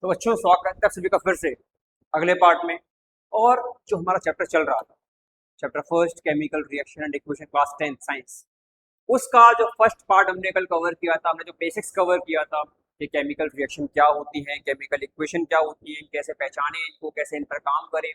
तो बच्चों स्वागत है सभी का फिर से अगले पार्ट में। और जो हमारा चैप्टर चल रहा था, chapter first chemical reaction and equation class 10 science, उसका जो फर्स्ट पार्ट हमने कल कवर किया था, हमने जो बेसिक्स कवर किया था कि केमिकल रिएक्शन क्या होती है, केमिकल इक्वेशन क्या होती है, कैसे पहचाने इनको, कैसे इन पर काम करें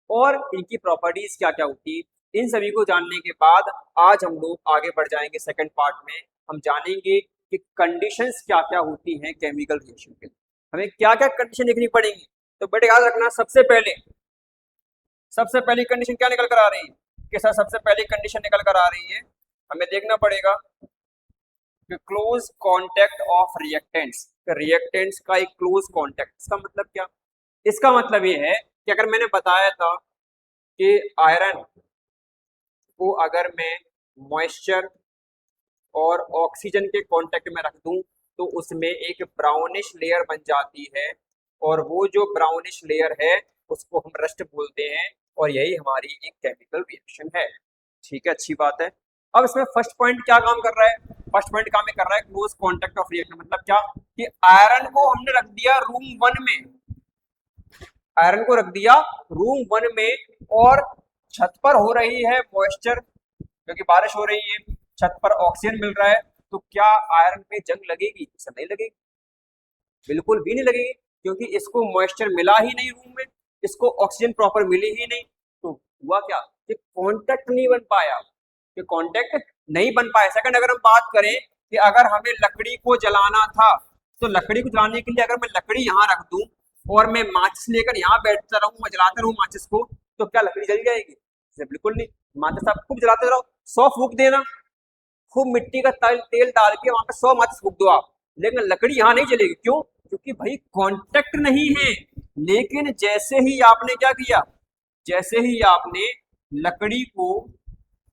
और इनकी प्रॉपर्टीज क्या क्या होती है। इन सभी को जानने के बाद आज हम लोग आगे बढ़ जाएंगे सेकंड पार्ट में। हम जानेंगे कि कंडीशंस क्या क्या होती हैं केमिकल रिएक्शन के लिए, हमें क्या क्या कंडीशन देखनी पड़ेंगी। तो बेटे याद रखना, सबसे पहली कंडीशन क्या निकल कर आ रही है कि सर सबसे पहली कंडीशन निकल कर आ रही है, हमें देखना पड़ेगा कि close contact of reactants, reactants का एक क्लोज कांटेक्ट। इसका मतलब क्या? इसका मतलब ये है कि अगर मैंने बताया था कि आयरन को अगर मैं मॉइस्चर और ऑक्सीजन के कांटेक्ट में रख दूं तो उसमें एक ब्राउनिश लेयर बन जाती है, और वो जो ब्राउनिश लेयर है उसको हम रस्ट बोलते हैं, और यही हमारी एक केमिकल रिएक्शन है। ठीक है, अच्छी बात है। अब इसमें फर्स्ट पॉइंट क्या काम कर रहा है? फर्स्ट पॉइंट काम कर रहा है क्लोज कांटेक्ट ऑफ रिएक्शन। मतलब क्या कि आयरन को हमने रख दिया रूम 1 में, आयरन को रख दिया रूम 1 में, और छत पर हो रही है मॉइस्चर क्योंकि बारिश हो रही है, छत पर ऑक्सीजन मिल रहा है, तो क्या आयरन पे जंग लगेगी? इसे नहीं लगेगी, बिल्कुल भी नहीं लगेगी, क्योंकि इसको मॉइस्चर मिला ही नहीं रूम में, इसको ऑक्सीजन प्रॉपर मिली ही नहीं। तो हुआ क्या कि कांटेक्ट नहीं बन पाया, कि कांटेक्ट नहीं बन पाया। सेकंड, अगर हम बात करें कि अगर हमें लकड़ी को जलाना था, तो लकड़ी को जलाने के लिए अगर मैं लकड़ी यहाँ रख दूं और मैं माचिस लेकर यहाँ बैठता रहूं, मैं जलाता रहूं माचिस को, तो क्या लकड़ी जल जाएगी? बिल्कुल नहीं। माचिस आप खूब जलाते रहो, 100 फूक देना, खूब मिट्टी का तेल डाल के वहां पे 100 माचिस फूक दो आप, लेकिन लकड़ी यहाँ नहीं जलेगी। क्यों? क्योंकि भाई कांटेक्ट नहीं है। लेकिन जैसे ही आपने क्या किया, जैसे ही आपने लकड़ी को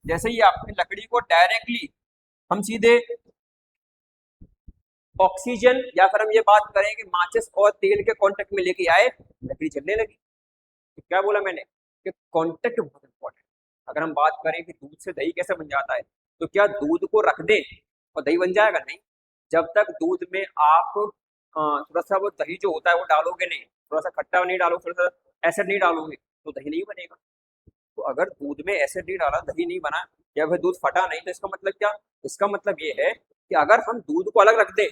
जैसे ही आपने लकड़ी को डायरेक्टली हम सीधे ऑक्सीजन या फिर हम ये बात करें कि माचिस और तेल के कांटेक्ट में लेके आए, लकड़ी जलने लगी। तो क्या बोला मैंने कि कांटेक्ट बहुत इंपॉर्टेंट। अगर हम बात करें कि दूध से दही कैसे बन जाता है, तो क्या दूध को रख दें और दही बन जाएगा? नहीं। जब तक दूध में आप थोड़ा सा वो दही जो होता है वो डालोगे नहीं, थोड़ा सा खट्टा नहीं डालोगे, थोड़ा सा एसिड नहीं डालोगे, तो दही नहीं बनेगा। तो अगर दूध में एसिड नहीं डाला, दही नहीं बना, या फिर दूध फटा नहीं, तो इसका मतलब क्या? इसका मतलब ये है कि अगर हम दूध को अलग रख दें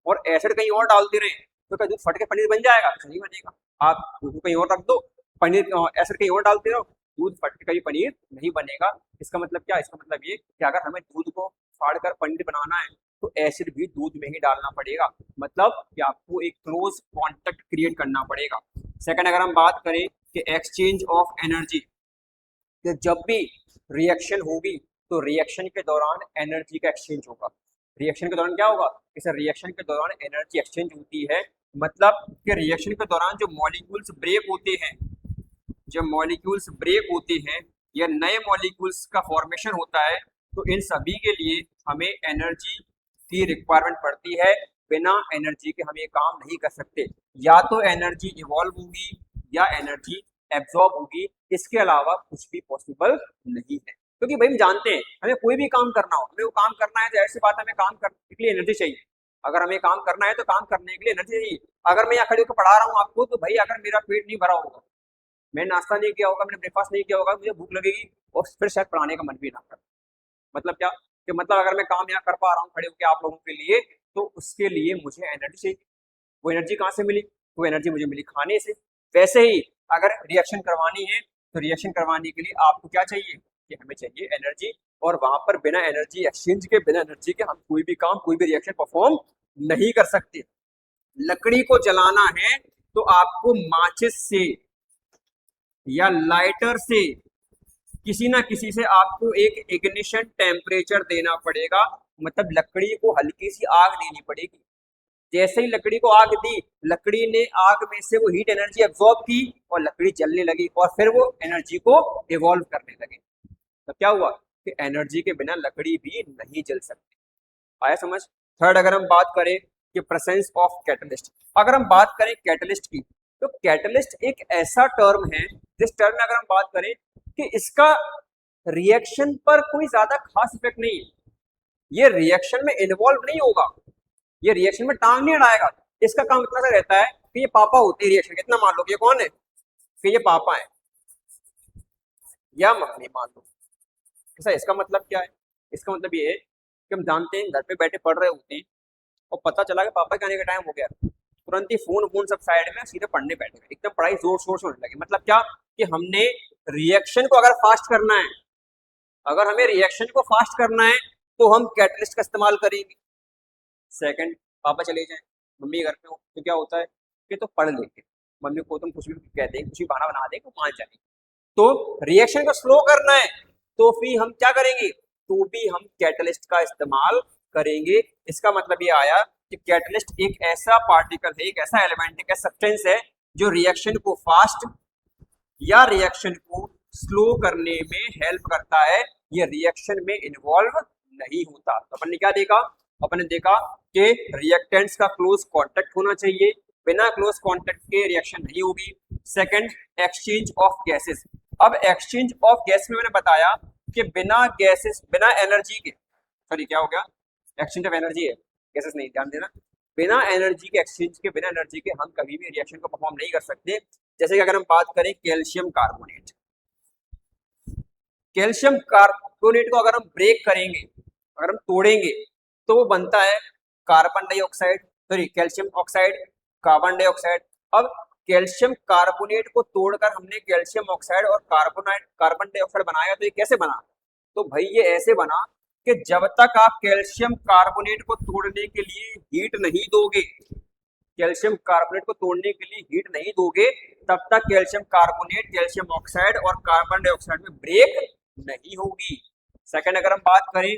और एसिड कहीं और डाल दे रहे हैं, तो क्या दूध फट के पनीर बन जाएगा? नहीं बनेगा। आप दूध को कहीं और रख दो, पनीर एसिड कहीं और डालते रहो, दूध फट के कहीं पनीर नहीं बनेगा। इसका मतलब क्या? इसका मतलब ये कि अगर हमें दूध को फाड़ कर पनीर बनाना है, तो एसिड भी दूध में ही डालना पड़ेगा। मतलब कि आपको एक क्लोज कॉन्टेक्ट क्रिएट करना पड़ेगा। सेकंड, अगर हम बात करें कि एक्सचेंज ऑफ एनर्जी, कि जब भी रिएक्शन होगी तो रिएक्शन के दौरान एनर्जी का एक्सचेंज होगा। रिएक्शन के दौरान क्या होगा? इस रिएक्शन के दौरान एनर्जी एक्सचेंज होती है। मतलब कि रिएक्शन के दौरान जो मॉलिक्यूल्स ब्रेक होते हैं, जब मॉलिक्यूल्स ब्रेक होते हैं या नए मॉलिक्यूल्स का फॉर्मेशन होता है, तो इन सभी के लिए हमें एनर्जी की रिक्वायरमेंट पड़ती है। बिना एनर्जी के हम ये काम नहीं कर सकते। या तो एनर्जी इवॉल्व होगी या एनर्जी एब्जॉर्ब होगी, इसके अलावा कुछ भी पॉसिबल नहीं है। क्योंकि भाई हम जानते हैं हमें कोई भी काम करना हो, हमें वो काम करना है तो ऐसी बात है, हमें काम करने के लिए एनर्जी चाहिए। अगर हमें काम करना है तो काम करने के लिए एनर्जी चाहिए। अगर मैं यहाँ खड़े होकर पढ़ा रहा हूँ आपको, तो भाई अगर मेरा पेट नहीं भरा होगा, मैंने नाश्ता नहीं किया होगा, मैंने ब्रेकफास्ट नहीं किया होगा, मुझे भूख लगेगी और फिर शायद पढ़ाने का मन भी ना करे। मतलब क्या कि मतलब अगर मैं काम यहाँ कर पा रहा हूँ खड़े होकर आप लोगों के लिए, तो उसके लिए मुझे एनर्जी चाहिए। वो एनर्जी कहाँ से मिली? वो एनर्जी मुझे मिली खाने से। वैसे ही अगर रिएक्शन करवानी है, तो रिएक्शन करवाने के लिए आपको क्या चाहिए? कि हमें चाहिए एनर्जी, और वहां पर बिना एनर्जी एक्सचेंज के, बिना एनर्जी के हम कोई भी काम, कोई भी रिएक्शन परफॉर्म नहीं कर सकते। लकड़ी को जलाना है तो आपको माचिस से या लाइटर से, किसी ना किसी से आपको एक इग्निशन टेम्परेचर देना पड़ेगा। मतलब लकड़ी को हल्की सी आग देनी पड़ेगी। जैसे ही लकड़ी को आग दी, लकड़ी ने आग में से वो हीट एनर्जी एब्जॉर्ब की और लकड़ी जलने लगी, और फिर वो एनर्जी को इवॉल्व करने लगे। तो क्या हुआ कि एनर्जी के बिना लकड़ी भी नहीं जल सकती। आया समझ? थर्ड, अगर हम बात करें कि प्रेजेंस ऑफ कैटलिस्ट, अगर हम बात करें कैटलिस्ट की, तो कैटलिस्ट एक ऐसा टर्म है जिस टर्म में अगर हम बात करें कि इसका रिएक्शन पर कोई ज्यादा खास इफेक्ट नहीं है। ये रिएक्शन में इन्वॉल्व नहीं होगा, ये रिएक्शन में टांग नहीं अड़ाएगा। इसका काम इतना सा रहता है कि ये पापा होते हैं रिएक्शन, कितना मान लो कि ये कौन है, कि ये पापा है या मम्मी मान लो। ऐसा इसका मतलब क्या है, इसका मतलब ये है कि हम जानते हैं घर पे बैठे पढ़ रहे होते हैं और पता चला कि पापा के आने का टाइम हो गया, तुरंत ही फोन फोन सब साइड में सीधे पढ़ने बैठ गए, एकदम पढ़ाई जोर शोर से होने लगी। मतलब क्या कि हमने रिएक्शन को अगर फास्ट करना है, अगर हमें रिएक्शन को फास्ट करना है तो हम कैटलिस्ट का इस्तेमाल करेंगे। सेकंड, पापा चले जाएं, मम्मी घर पे हो तो क्या होता है कि तो पढ़ लेंगे, मम्मी को तुम कुछ भी कह देंगे, कुछ भी बहाना बना देंगे, वो मान जाएंगे। तो रिएक्शन को स्लो करना है तो फिर हम क्या करेंगे, तो भी हम कैटलिस्ट का इस्तेमाल करेंगे। इसका मतलब ये आया कि कैटलिस्ट एक ऐसा पार्टिकल है, एक ऐसा एलिमेंट, एक ऐसा सब्सटेंस है जो रिएक्शन को फास्ट या रिएक्शन को स्लो करने में हेल्प करता है, ये रिएक्शन में इन्वॉल्व नहीं होता। तो अपन ने क्या देखा, अपन ने देखा कि रिएक्टेंट्स का क्लोज कांटेक्ट होना चाहिए, बिना क्लोज कांटेक्ट के रिएक्शन नहीं होगी। Second, exchange of gases. अब एक्सचेंज ऑफ गैस में मैंने बताया कि बिना गैसेस, बिना एनर्जी के, सॉरी क्या हो गया, एक्सचेंज ऑफ एनर्जी है, गैसेस नहीं, ध्यान देना, बिना एनर्जी के एक्सचेंज के, बिना एनर्जी के हम कभी भी रिएक्शन को परफॉर्म नहीं कर सकते। जैसे कि अगर हम बात करें कैल्शियम कार्बोनेट, कैल्शियम कार्बोनेट को अगर हम ब्रेक करेंगे, अगर हम तोड़ेंगे तो वो बनता है carbon dioxide, sorry calcium oxide, carbon dioxide. अब कैल्शियम कार्बोनेट को तोड़कर हमने कैल्शियम ऑक्साइड और कार्बन डाइऑक्साइड बनाया, तो ये कैसे बना, तो भाई ये ऐसे बना कि जब तक आप कैल्शियम कार्बोनेट को तोड़ने के लिए हीट नहीं दोगे, कैल्शियम कार्बोनेट को तोड़ने के लिए हीट नहीं दोगे, तब तक कैल्शियम कार्बोनेट, कैल्शियम ऑक्साइड और कार्बन डाइऑक्साइड में ब्रेक नहीं होगी। सेकंड, अगर हम बात करें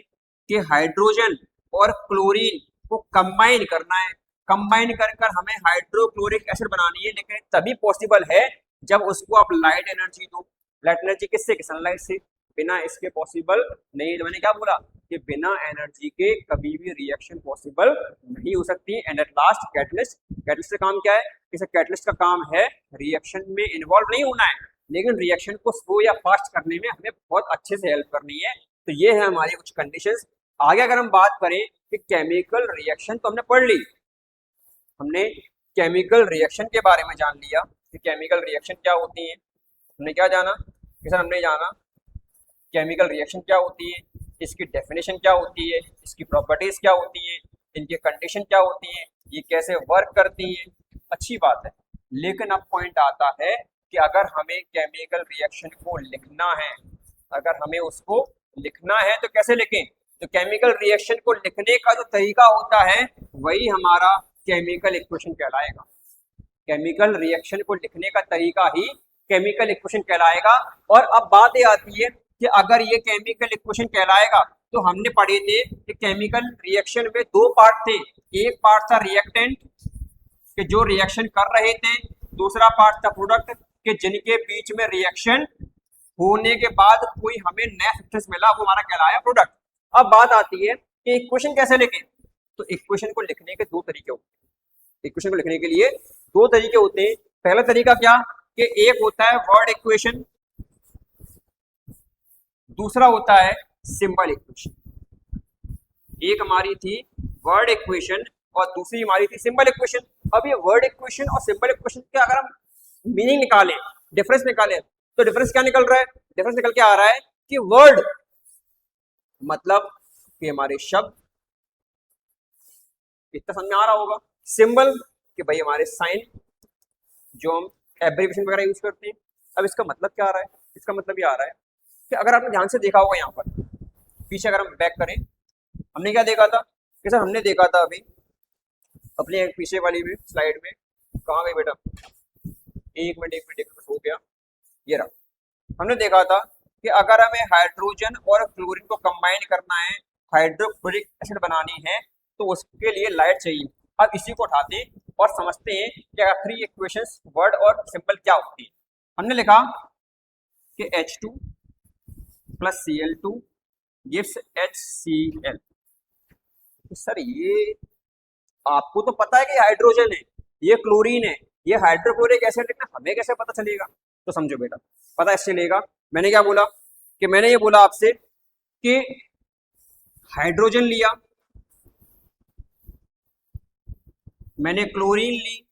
कि हाइड्रोजन और क्लोरीन को कंबाइन करना है, कंबाइन कर कर हमें हाइड्रोक्लोरिक एसिड बनानी है, लेकिन तभी पॉसिबल है जब उसको आप लाइट एनर्जी दो। लाइट एनर्जी किससे, सनलाइट से, बिना इसके पॉसिबल नहीं। तो मैंने क्या बोला कि बिना एनर्जी के कभी भी रिएक्शन पॉसिबल नहीं हो सकती। And at last catalyst, catalyst का काम क्या है, इस कैटलिस्ट का काम है रिएक्शन में इन्वॉल्व नहीं होना है, लेकिन रिएक्शन को स्लो या फास्ट करने में हमें बहुत अच्छे से हेल्प करनी है। तो ये है हमारी कुछ कंडीशंस। आगे अगर हम बात करें कि केमिकल रिएक्शन, तो हमने पढ़ ली, हमने केमिकल रिएक्शन के बारे में जान लिया कि केमिकल रिएक्शन क्या होती है। हमने क्या जाना कि सर, हमने जाना केमिकल रिएक्शन क्या होती है, इसकी डेफिनेशन क्या होती है, इसकी प्रॉपर्टीज क्या होती है, इनके कंडीशन क्या होती है, ये कैसे वर्क करती है। अच्छी बात है, लेकिन अब पॉइंट आता है कि अगर हमें केमिकल रिएक्शन को लिखना है, अगर हमें उसको लिखना है तो कैसे लिखें, तो केमिकल रिएक्शन को लिखने का जो तरीका होता है वही हमारा केमिकल इक्वेशन कहलाएगा। केमिकल रिएक्शन को लिखने का तरीका ही केमिकल इक्वेशन कहलाएगा। और अब बात ये आती है कि अगर ये केमिकल इक्वेशन कहलाएगा, तो हमने पढ़े थे कि केमिकल रिएक्शन में दो पार्ट थे, एक पार्ट था रिएक्टेंट कि जो रिएक्शन कर रहे थे, दूसरा पार्ट था प्रोडक्ट के जिनके बीच में रिएक्शन होने के बाद कोई हमें नया सब्सटेंस मिला, वो हमारा कहलाया प्रोडक्ट। अब बात आती है कि इक्वेशन कैसे लिखें, तो इक्वेशन को लिखने के दो तरीके होते हैं। इक्वेशन को लिखने के लिए दो तरीके होते हैं। पहला तरीका क्या कि एक होता है वर्ड इक्वेशन, दूसरा होता है सिंबल इक्वेशन। एक हमारी थी वर्ड इक्वेशन और दूसरी हमारी थी सिंबल इक्वेशन। अब ये वर्ड इक्वेशन और सिंबल इक्वेशन के अगर हम मीनिंग निकालें, डिफरेंस निकालें, तो डिफरेंस क्या निकल रहा है, डिफरेंस निकल के आ रहा है कि वर्ड मतलब कि हमारे शब्द, इतना समझ में आ रहा होगा। सिंबल कि भाई हमारे साइन जो हम एब्रिविएशन वगैरह यूज करते हैं। अब इसका मतलब क्या आ रहा है, इसका मतलब ये आ रहा है कि अगर आपने ध्यान से देखा होगा, यहाँ पर पीछे अगर हम बैक करें, हमने क्या देखा था कि सर, हमने देखा था अभी अपने पीछे वाली भी स्लाइड में, कहाँ गई बेटा, एक मिनट हो गया, ये रहा। हमने देखा था कि अगर हमें हाइड्रोजन और क्लोरीन को कंबाइन करना है, हाइड्रोक्लोरिक एसिड बनानी है, तो उसके लिए लाइट चाहिए। अब इसी को उठाते हैं और समझते हैं कि आखिरी इक्वेशंस वर्ड और सिंबल क्या होती है। हमने लिखा कि H2 + Cl2 gives HCl। तो सर, ये आपको तो पता है कि हाइड्रोजन है, ये क्लोरीन है, ये हाइड्रोक्लोरिक एसिड, लेकिन हमें कैसे पता चलेगा। तो समझो बेटा, पता ऐसे चलेगा, मैंने क्या बोला कि मैंने ये बोला आपसे कि हाइड्रोजन लिया, मैंने क्लोरीन ली,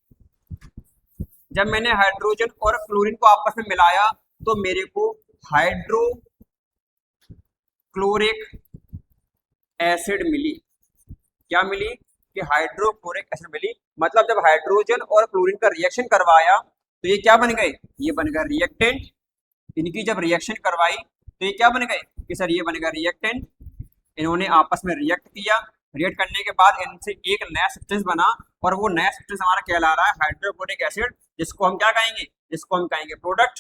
जब मैंने हाइड्रोजन और क्लोरीन को आपस में मिलाया तो मेरे को हाइड्रोक्लोरिक एसिड मिली। क्या मिली? कि हाइड्रोक्लोरिक एसिड मिली। मतलब जब हाइड्रोजन और क्लोरीन का रिएक्शन करवाया तो ये क्या बन गए? ये बन गए रिएक्टेंट। इनकी जब रिएक्शन करवाई तो ये क्या बन गए? कि सर ये बन गया रिएक्टेंट। इन्होंने आपस में रिएक्ट किया, रिएक्ट करने के बाद इनसे एक नया सब्सटेंस बना और वो नया सब्सटेंस हमारा कहला रहा है हाइड्रोक्लोरिक एसिड, जिसको हम क्या कहेंगे? जिसको हम कहेंगे प्रोडक्ट।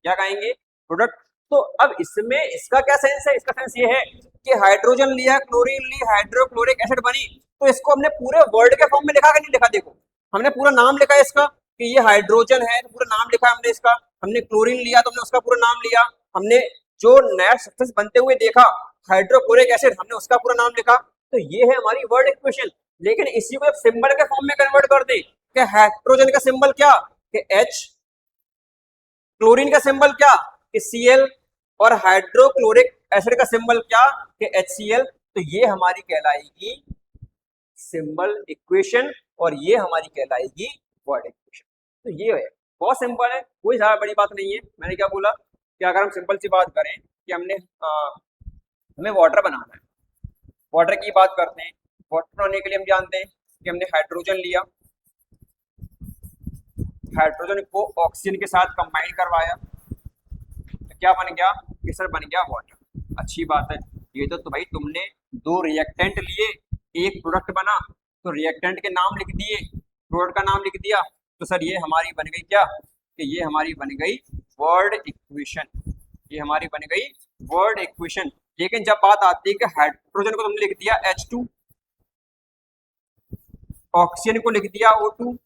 क्या कहेंगे? प्रोडक्ट। तो अब इसमें इसका क्या सेंस है? इसका सेंस ये है कि हाइड्रोजन लिया, क्लोरीन ली, हाइड्रोक्लोरिक एसिड बनी, तो इसको हमने पूरे वर्ड के फॉर्म में लिखा कि नहीं लिखा? देखो हमने पूरा नाम लिखा है इसका कि ये हाइड्रोजन है, तो पूरा नाम लिखा है हमने इसका। हमने क्लोरीन लिया तो हमने उसका पूरा नाम लिया। हमने जो नया सब्सटेंस बनते हुए देखा हाइड्रोक्लोरिक एसिड, हमने उसका पूरा नाम लिखा। तो ये है हमारी वर्ड इक्वेशन। लेकिन इसी को जब सिंबल के फॉर्म में कन्वर्ट कर दे कि हाइड्रोजन का सिंबल क्या? कि H, क्लोरीन का सिंबल क्या? कि Cl, और हाइड्रोक्लोरिक एसिड का सिंबल क्या? कि HCl। तो ये हमारी कहलाएगी सिंबल इक्वेशन और ये हमारी कहलाएगी वर्ड इक्वेशन। तो ये है, बहुत सिंपल है, कोई ज्यादा बड़ी बात नहीं है। मैंने क्या बोला कि अगर हम सिंपल सी बात करें कि हमें वाटर बनाना है, वाटर की बात करते हैं। वाटर बनाने के लिए हम जानते हैं कि हमने हाइड्रोजन लिया, हाइड्रोजन को ऑक्सीजन के साथ कंबाइन करवाया, तो क्या बन गया? कि सर बन गया वाटर। अच्छी बात है। ये तो भाई तुमने दो रिएक्टेंट लिए, एक प्रोडक्ट बना, तो रिएक्टेंट के नाम लिख दिए, प्रोडक्ट का नाम लिख दिया, तो सर ये हमारी बन गई क्या? कि ये हमारी बन गई वर्ड इक्वेशन। ये हमारी बन गई वर्ड इक्वेशन। लेकिन जब बात आती है कि हाइड्रोजन को तुमने लिख दिया H2, ऑक्सीजन को लिख दिया O2,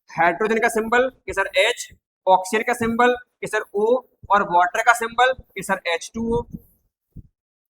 हाइड्रोजन का सिंबल कि सर H, ऑक्सीजन का सिंबल कि सर O, और वाटर का सिंबल कि सर H2O।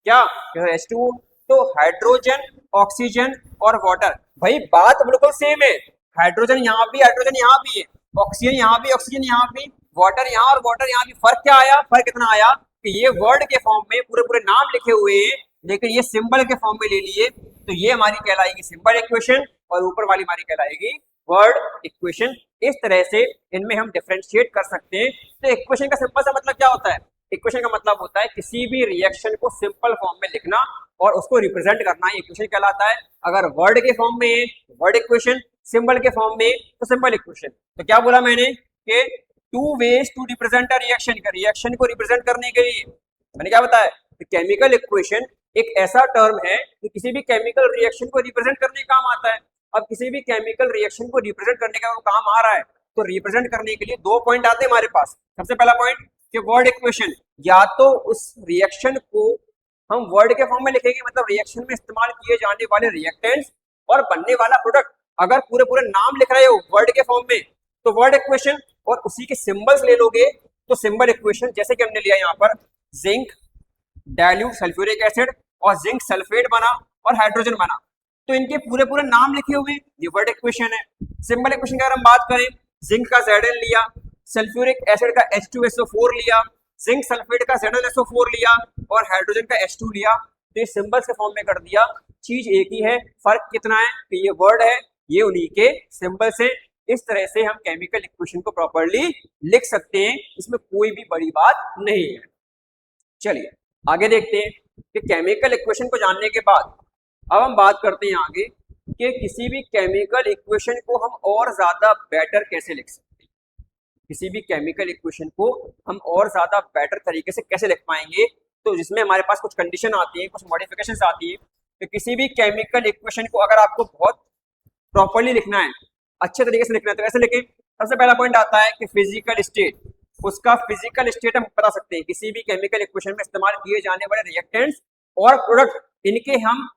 क्या? कि सर H2O। तो हाइड्रोजन, ऑक्सीजन और वाटर, भाई बात बिल्कुल सेम है। हाइड्रोजन यहाँ भी, हाइड्रोजन यहाँ भी है, ऑक्सीजन यहाँ भी, ऑक्सीजन यहाँ भी, वाटर यहाँ और वाटर यहाँ भी। फर्क क्या आया? फर्क इतना आया कि ये वर्ड के फॉर्म में पूरे पूरे नाम लिखे हुए हैं, लेकिन ये सिंबल के फॉर्म में ले लिए। तो ये हमारी कहलाएगी सिंबल इक्वेशन और ऊपर वाली हमारी कहलाएगी वर्ड इक्वेशन। इस तरह से इनमें हम डिफरेंशिएट कर सकते हैं। तो इक्वेशन का सिंपल सा मतलब क्या होता है? इक्वेशन का मतलब होता है किसी भी रिएक्शन को सिंपल फॉर्म में लिखना और उसको रिप्रेजेंट करना, इक्वेशन कहलाता है। अगर वर्ड के फॉर्म में है वर्ड इक्वेशन, सिंबल के फॉर्म में तो सिंबल इक्वेशन। तो क्या बोला मैंने कि two ways to represent a reaction, का रिएक्शन को रिप्रेजेंट करने के लिए मैंने क्या बताया? केमिकल इक्वेशन एक ऐसा टर्म है जो किसी भी केमिकल रिएक्शन को रिप्रेजेंट करने का काम आता है। अब किसी भी केमिकल रिएक्शन को रिप्रेजेंट करने का काम आ रहा है तो रिप्रेजेंट करने के लिए दो पॉइंट आते हैं हमारे पास। सबसे पहला पॉइंट कि वर्ड इक्वेशन, या तो उस रिएक्शन को हम वर्ड के फॉर्म में लिखेंगे, मतलब रिएक्शन में इस्तेमाल किए जाने वाले रिएक्टेंट्स और बनने वाला प्रोडक्ट, अगर पूरे पूरे नाम लिख रहे हो वर्ड के फॉर्म में तो वर्ड इक्वेशन, और उसी के सिंबल्स ले लोगे तो सिंबल इक्वेशन। जैसे कि हमने लिया यहाँ पर जिंक डाइल्यूट सल्फ्यूरिक एसिड और जिंक सल्फेट बना और हाइड्रोजन बना, तो इनके पूरे पूरे नाम लिखे हुए ये वर्ड इक्वेशन है। सिंबल इक्वेशन की अगर हम बात करें, जिंक का Zn लिया, सल्फ्यूरिक एसिड का H2SO4 लिया, जिंक सल्फेट का ZnSO4 लिया और हाइड्रोजन का H2 लिया, तो ये सिंबल्स के फॉर्म में कर दिया। चीज एक ही है, फर्क कितना है कि ये वर्ड है, ये उन्हीं के सिंबल्स है। इस तरह से हम केमिकल इक्वेशन को प्रॉपर्ली लिख सकते हैं, इसमें कोई भी बड़ी बात नहीं है। चलिए आगे देखते हैं कि केमिकल इक्वेशन को जानने के बाद अब हम बात करते हैं आगे कि किसी भी केमिकल इक्वेशन को हम और ज्यादा बेटर कैसे लिख सकते हैं। किसी भी केमिकल इक्वेशन को हम और ज्यादा बेटर तरीके से कैसे लिख पाएंगे, तो जिसमें हमारे पास कुछ कंडीशन आती है, कुछ मॉडिफिकेशंस आती है। तो किसी भी केमिकल इक्वेशन को अगर आपको बहुत प्रॉपर्ली लिखना है, अच्छे तरीके से लिखना है, तो कैसे लिखें? सबसे पहला पॉइंट आता है कि फिजिकल स्टेट, उसका फिजिकल स्टेट हम बता सकते हैं। किसी भी केमिकल इक्वेशन में इस्तेमाल किए जाने वाले रिएक्टेंट्स और प्रोडक्ट, इनके हम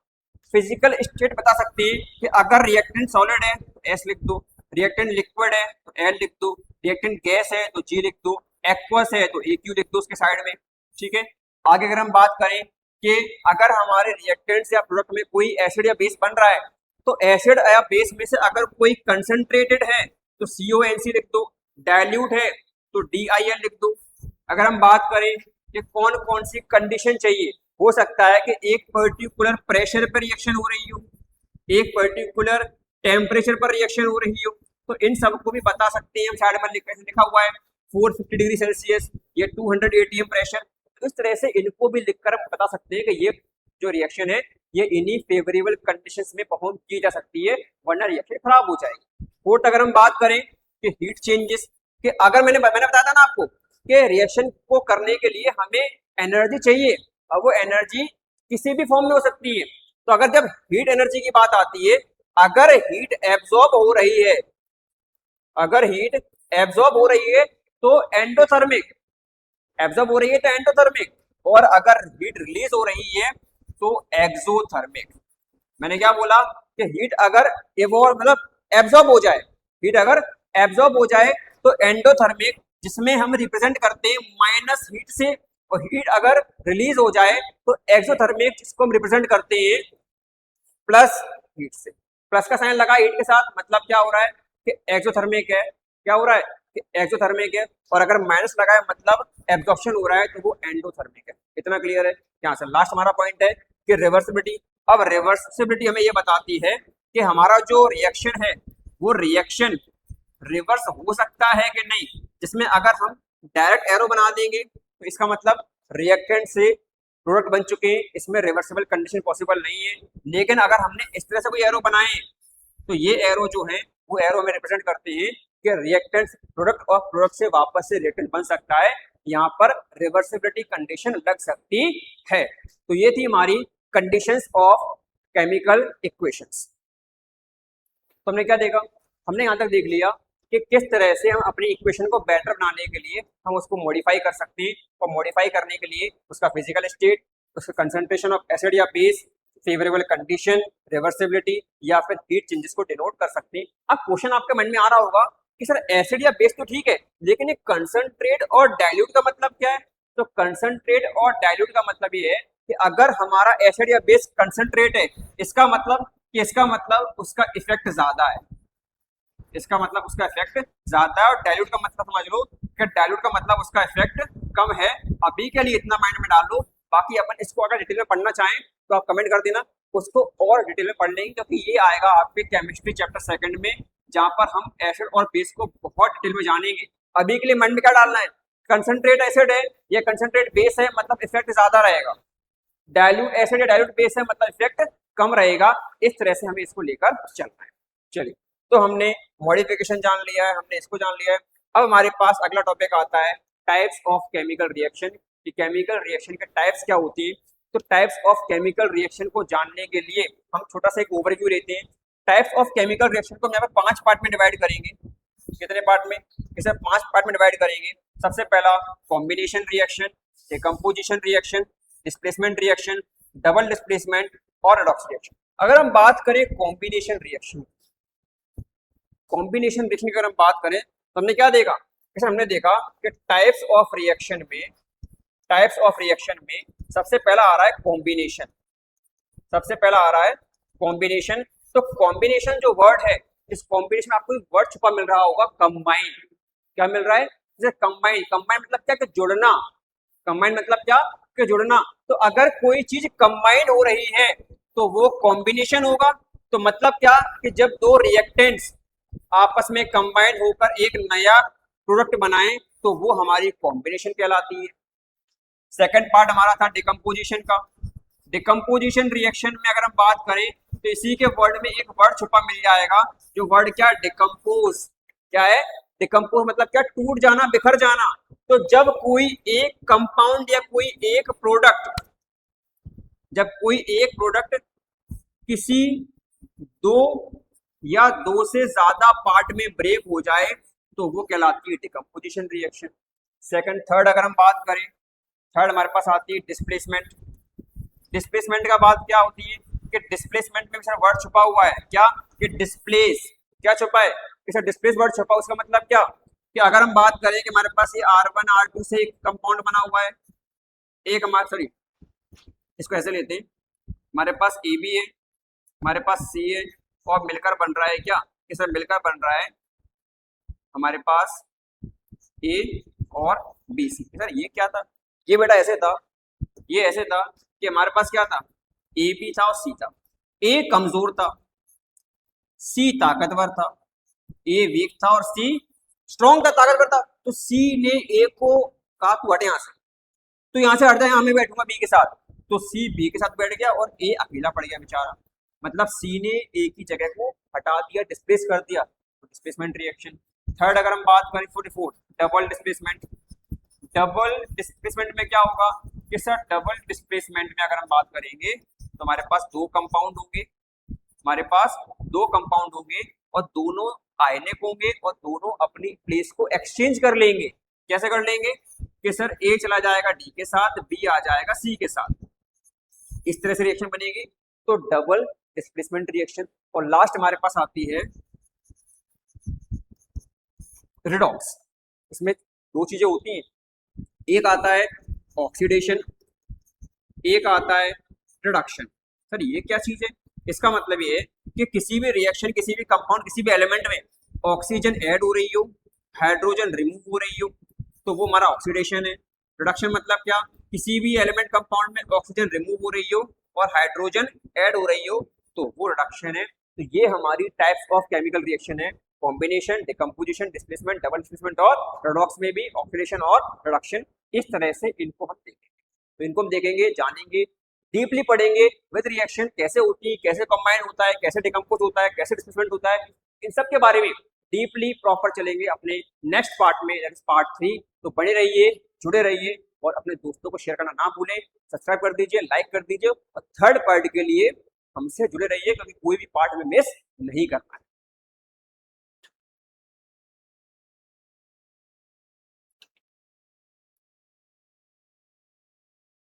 फिजिकल स्टेट बता सकते हैं कि अगर रिएक्टेंट सॉलिड है तो S लिख दो, रिएक्टेंट लिक्विड है तो L लिख दो, रिएक्टेंट गैस है तो G लिख दो, एक्वस है तो AQ लिख दो उसके साइड में। ठीक है, आगे अगर हम बात करें कि अगर हमारे रिएक्टेंट्स या प्रोडक्ट में कोई एसिड या बेस बन रहा है, तो एसिड या बेस में से अगर कोई कंसंट्रेटेड है तो CONC लिख दो, डाइल्यूट है तो DIL लिख दो। अगर हम बात करें कि कौन कौन सी कंडीशन चाहिए, हो सकता है कि एक पर्टिकुलर प्रेशर पर रिएक्शन हो रही हो, एक पर्टिकुलर टेम्परेचर पर रिएक्शन हो रही हो, तो इन सबको भी बता सकते हैं हम। साइड में लिखा हुआ है 450 डिग्री सेल्सियस, ये 200 एटीएम प्रेशर। तो इस तरह से इनको भी लिखकर हम बता सकते हैं कि ये जो रिएक्शन है ये इन्हीं फेवरेबल कंडीशंस में परफॉर्म की जा सकती है, वरना रिएक्शन खराब हो जाएगी। फोर्थ अगर हम बात करें कि हीट चेंजेस, कि अगर मैंने बताया था ना आपको कि रिएक्शन को करने के लिए हमें एनर्जी चाहिए, और वो एनर्जी किसी भी फॉर्म में हो सकती है। तो अगर जब हीट एनर्जी की बात आती है, अगर हीट एब्जॉर्ब हो रही है, अगर हीट एब्जॉर्ब हो रही है तो एंडोथर्मिक, एब्जॉर्ब हो रही है तो एंडोथर्मिक, और अगर हीट रिलीज हो रही है तो एक्सोथर्मिक। मैंने क्या बोला कि हीट अगर इवॉल्व मतलब एब्जॉर्ब हो जाए, हीट अगर एब्जॉर्ब हो जाए तो एंडोथर्मिक, जिसमें हम रिप्रेजेंट करते हैं माइनस हीट से, और हीट अगर रिलीज हो जाए तो एक्सोथर्मिक, जिसको हम रिप्रेजेंट करते हैं प्लस हीट से। प्लस का साइन लगा हीट के साथ, मतलब क्या हो रहा है कि एक्सोथर्मिक है, क्या हो रहा है कि एक्सोथर्मिक है, और अगर माइनस लगा है मतलब एब्जॉर्प्शन हो रहा है तो वो एंडोथर्मिक है। इतना क्लियर है। यहाँ से लास्ट हमारा पॉइंट है कि रिवर्सिबिलिटी। अब रिवर्सिबिलिटी हमें ये बताती है कि हमारा जो रिएक्शन है वो रिएक्शन रिवर्स हो सकता है कि नहीं, जिसमें अगर हम डायरेक्ट एरो बना देंगे तो इसका मतलब रिएक्टेंट से प्रोडक्ट बन चुके हैं, इसमें रिवर्सिबल कंडीशन पॉसिबल नहीं है। लेकिन अगर हमने इस तरह से कोई एरो बनाए तो ये एरो जो है वो एरो हमें रिप्रेजेंट करते हैं कि रिएक्टेंट प्रोडक्ट और प्रोडक्ट से वापस से रिएक्टेंट बन सकता है, यहाँ पर रिवर्सिबिलिटी कंडीशन लग सकती है। तो ये थी हमारी कंडीशंस ऑफ केमिकल इक्वेशंस। तो हमने क्या देखा, हमने यहाँ तक देख लिया कि किस तरह से हम अपनी इक्वेशन को बेटर बनाने के लिए हम उसको मॉडिफाई कर सकते हैं, और मॉडिफाई करने के लिए उसका फिजिकल स्टेट, उसका कंसंट्रेशन ऑफ एसिड या बेस, फेवरेबल कंडीशन, रिवर्सिबिलिटी या फिर हीट चेंजेस को डिनोट कर सकते हैं। अब क्वेश्चन आपके मन में आ रहा होगा कि सर एसिड या बेस तो ठीक है, लेकिन ये कंसंट्रेट और डाइल्यूट का मतलब क्या है? तो कंसंट्रेट और डाइल्यूट का मतलब ये है कि अगर हमारा एसिड या बेस कंसंट्रेट है, इसका मतलब उसका इफेक्ट ज्यादा है, इसका मतलब उसका इफेक्ट ज्यादा है, और डाइल्यूट का मतलब समझ लो कि डाइल्यूट का मतलब उसका इफेक्ट कम है। अभी के लिए इतना माइंड में डाल लो, बाकी अपन इसको अगर डिटेल में पढ़ना चाहें तो आप कमेंट कर देना, उसको और डिटेल में पढ़ लेंगे, क्योंकि ये आएगा आपके केमिस्ट्री चैप्टर 2 में, जहां पर हम एसिड और बेस को बहुत डिटेल में जानेंगे। अभी के लिए माइंड में क्या डालना है, कंसंट्रेट एसिड है या कंसंट्रेट बेस है मतलब इफेक्ट ज्यादा रहेगा, डाइल्यूट एसिड या डाइल्यूट बेस है मतलब इफेक्ट कम रहेगा। इस तरह से हमें इसको लेकर चलना है। चलिए, तो हमने मॉडिफिकेशन जान लिया है, हमने इसको जान लिया है। अब हमारे पास अगला टॉपिक आता है टाइप्स ऑफ केमिकल रिएक्शन, कि केमिकल रिएक्शन के टाइप्स क्या होती है। तो टाइप्स ऑफ केमिकल रिएक्शन को जानने के लिए हम छोटा सा एक ओवरव्यू लेते हैं। टाइप्स ऑफ केमिकल रिएक्शन को हम यहाँ पे 5 पार्ट में डिवाइड करेंगे। कितने पार्ट में? इसे 5 पार्ट में डिवाइड करेंगे। सबसे पहला combination reaction, decomposition reaction, displacement reaction, double displacement और रेडॉक्स रिएक्शन। अगर हम बात करें कॉम्बिनेशन रिएक्शन, कॉम्बिनेशन रिएक्शन की अगर हम बात करें तो हमने क्या देखा, जैसे हमने देखा कि टाइप्स ऑफ रिएक्शन में सबसे पहला आ रहा है कॉम्बिनेशन, सबसे पहला आ रहा है कॉम्बिनेशन। तो कॉम्बिनेशन जो वर्ड है, इस कॉम्बिनेशन में आपको वर्ड छुपा मिल रहा होगा कंबाइन। क्या मिल रहा है? जैसे कंबाइन, कंबाइन मतलब क्या कि जोड़ना, कंबाइन मतलब क्या कि जुड़ना। तो अगर कोई चीज कंबाइन हो रही है तो वो कॉम्बिनेशन होगा। तो मतलब क्या कि जब दो रिएक्टेंट्स आपस में कंबाइन होकर एक नया प्रोडक्ट बनाएं तो वो हमारी कॉम्बिनेशन कहलाती है। सेकंड पार्ट हमारा था डिकम्पोजिशन का। डिकम्पोजिशन रिएक्शन में अगर हम बात करें तो इसी के वर्ड में एक वर्ड छुपा मिल जाएगा, जो वर्ड क्या? डिकम्पोज। क्या है? डिकम्पोज मतलब क्या? टूट जाना, बिखर जाना। तो जब कोई एक कंपाउंड या कोई एक प्रोडक्ट, जब कोई एक प्रोडक्ट किसी दो या दो से ज्यादा पार्ट में ब्रेक हो जाए तो वो कहलाती है डिकम्पोजिशन रिएक्शन। सेकंड, थर्ड अगर हम बात करें, थर्ड हमारे पास आती है डिस्प्लेसमेंट। डिस्प्लेसमेंट का बात क्या होती है कि डिस्प्लेसमेंट में सर वर्ड छुपा हुआ है क्या कि डिस्प्लेस। क्या छुपा है कि सर डिस्प्लेस वर्ड छुपा, उसका मतलब क्या कि अगर हम बात करें कि हमारे पास ये R1 R2 से एक कंपाउंड बना हुआ है, एक हमारा सॉरी इसको ऐसे लेते हैं, हमारे पास AB है, हमारे पास C है, और मिलकर बन रहा है क्या कि सर मिलकर बन रहा है हमारे पास A और BC। सर ये क्या था? ये बेटा ऐसे था, ये ऐसे था कि हमारे पास क्या था? AB था और C था। A कमजोर था, C ताकतवर था। ए वीक था और सी स्ट्रॉन्ग था, ताकतवर था। तो सी ने ए को कहा तू हट यहाँ से, तो यहाँ से हट जाए, यहाँ मैं बैठूंगा बी के साथ। तो सी बी के साथ बैठ गया और ए अकेला पड़ गया बेचारा। मतलब सी ने ए की जगह को हटा दिया, डिस्प्लेस कर दिया, तो डिस्प्लेसमेंट रिएक्शन। थर्ड अगर हम बात करें 44, डबल डिस्प्लेसमेंट। डबल डिस्प्लेसमेंट में क्या होगा कि सर डबल डिस्प्लेसमेंट में अगर हम बात करेंगे तो हमारे पास दो कंपाउंड होंगे, हमारे पास दो कंपाउंड होंगे और दोनों आयनिक होंगे और दोनों अपनी प्लेस को एक्सचेंज कर लेंगे। कैसे कर लेंगे कि सर ए चला जाएगा डी के साथ, बी आ जाएगा सी के साथ, इस तरह से रिएक्शन बनेगी। तो डबल डिस्प्लेसमेंट रिएक्शन। और लास्ट हमारे पास आती है रिडॉक्स। इसमें दो चीजें होती हैं, एक आता है ऑक्सीडेशन, एक आता है रिडक्शन। सर ये क्या चीज है? इसका मतलब ये है कि किसी भी रिएक्शन, किसी भी कंपाउंड, किसी भी एलिमेंट में ऑक्सीजन ऐड हो रही हो, हाइड्रोजन रिमूव हो रही हो, तो वो हमारा ऑक्सीडेशन है। रिडक्शन मतलब क्या? किसी भी एलिमेंट कंपाउंड में ऑक्सीजन रिमूव हो रही हो और हाइड्रोजन ऐड हो रही हो, तो वो रिडक्शन है। तो ये हमारी टाइप्स ऑफ केमिकल रिएक्शन है, combination, decomposition, displacement, double displacement और रिडॉक्स में भी ऑक्सीडेशन और रिडक्शन। इस तरह से इनको हम देखेंगे। तो इनको हम देखेंगे, जानेंगे, डीपली पढ़ेंगे विद रिएक्शन कैसे होती है, कैसे कंबाइन होता है, कैसे डिकम्पोज होता है, कैसे डिस्प्लेसमेंट होता है, इन सब के बारे में डीपली प्रॉपर चलेंगे अपने नेक्स्ट पार्ट में, पार्ट 3। तो बने रहिए, जुड़े रहिए और अपने दोस्तों को शेयर करना ना भूलें। सब्सक्राइब कर दीजिए, लाइक कर दीजिए और थर्ड पार्ट के लिए हमसे जुड़े रहिए, क्योंकि कोई भी पार्ट में मिस नहीं करना है।